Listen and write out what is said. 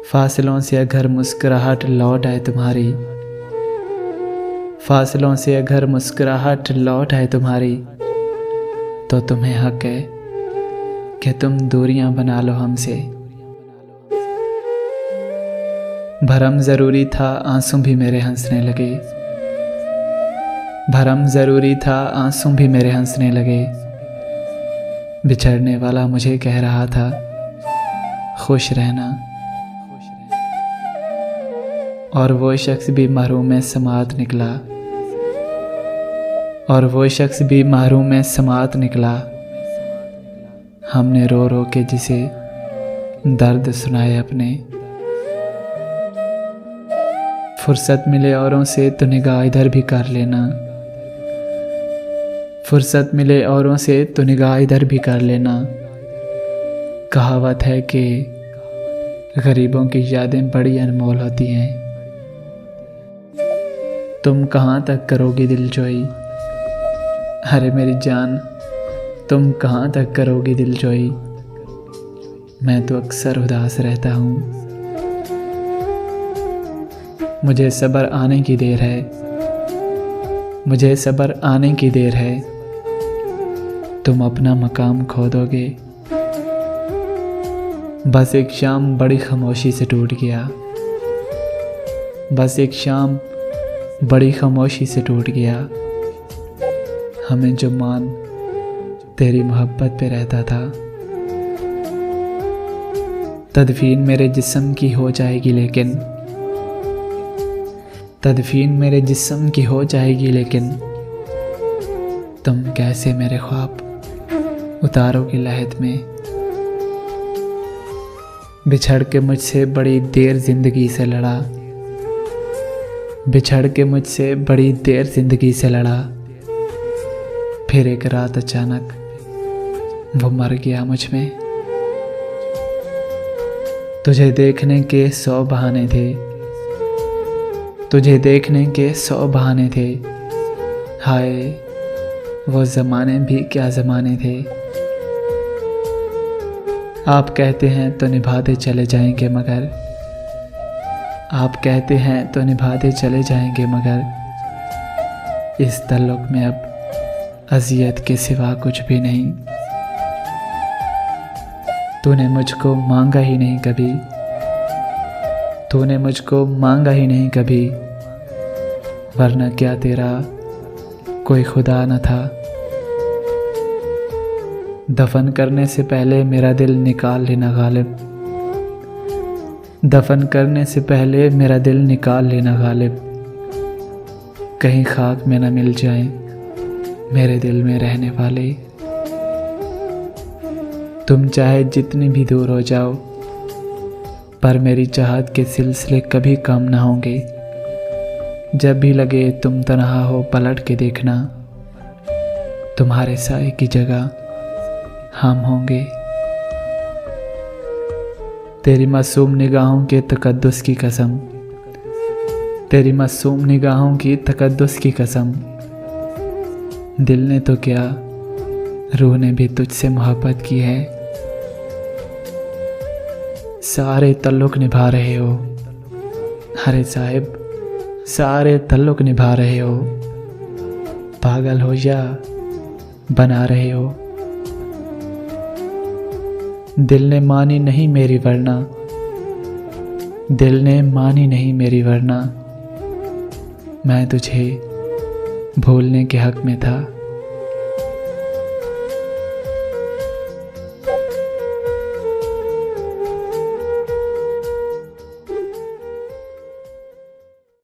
फासलों से अगर मुस्कुराहट लौट आए तुम्हारी, फासलों से अगर मुस्कुराहट लौट आए तुम्हारी, तो तुम्हें हक है कि तुम दूरियां बना लो हमसे। भरम ज़रूरी था आंसू भी मेरे हंसने लगे, भरम ज़रूरी था आंसू भी मेरे हंसने लगे। बिछड़ने वाला मुझे कह रहा था खुश रहना, और वो शख्स भी महरूम में समात निकला, और वो शख्स भी महरूम में समात निकला। हमने रो रो के जिसे दर्द सुनाए अपने। फुर्सत मिले औरों से तो निगाह इधर भी कर लेना, फुर्सत मिले औरों से तो निगाह इधर भी कर लेना। कहावत है कि गरीबों की यादें बड़ी अनमोल होती हैं। तुम कहाँ तक करोगी दिलजोई, अरे मेरी जान तुम कहाँ तक करोगी दिलजोई। मैं तो अक्सर उदास रहता हूँ, मुझे सब्र आने की देर है, मुझे सब्र आने की देर है। तुम अपना मकाम खो दोगे। बस एक शाम बड़ी खामोशी से टूट गया, बस एक शाम बड़ी खामोशी से टूट गया। हमें जो मान तेरी मोहब्बत पे रहता था, तदफीन मेरे जिस्म की हो जाएगी लेकिन, तदफीन मेरे जिस्म की हो जाएगी लेकिन। तुम कैसे मेरे ख्वाब उतारोगे लहद में। बिछड़ के मुझसे बड़ी देर जिंदगी से लड़ा, बिछड़ के मुझसे बड़ी देर जिंदगी से लड़ा। फिर एक रात अचानक वो मर गया मुझ में। तुझे देखने के 100 बहाने थे, तुझे देखने के 100 बहाने थे। हाय वो ज़माने भी क्या ज़माने थे। आप कहते हैं तो निभाते चले जाएंगे मगर, आप कहते हैं तो निभाते चले जाएंगे मगर। इस ताल्लुक़ में अब अज़ियत के सिवा कुछ भी नहीं। तूने मुझको मांगा ही नहीं कभी, तूने मुझको मांगा ही नहीं कभी। वरना क्या तेरा कोई खुदा न था। दफन करने से पहले मेरा दिल निकाल लेना गालिब, दफन करने से पहले मेरा दिल निकाल लेना गालिब। कहीं खाक में न मिल जाएं मेरे दिल में रहने वाले। तुम चाहे जितनी भी दूर हो जाओ, पर मेरी चाहत के सिलसिले कभी कम ना होंगे। जब भी लगे तुम तन्हा हो पलट के देखना, तुम्हारे साए की जगह हम होंगे। तेरी मासूम निगाहों के तकद्दुस की कसम, तेरी मासूम निगाहों की तकद्दुस की कसम। दिल ने तो क्या रूह ने भी तुझसे मोहब्बत की है। सारे तल्लुक निभा रहे हो, अरे साहिब सारे तल्लुक निभा रहे हो। पागल हो या बना रहे हो। दिल ने मानी नहीं मेरी वरना, दिल ने मानी नहीं मेरी वरना। मैं तुझे भूलने के हक में था।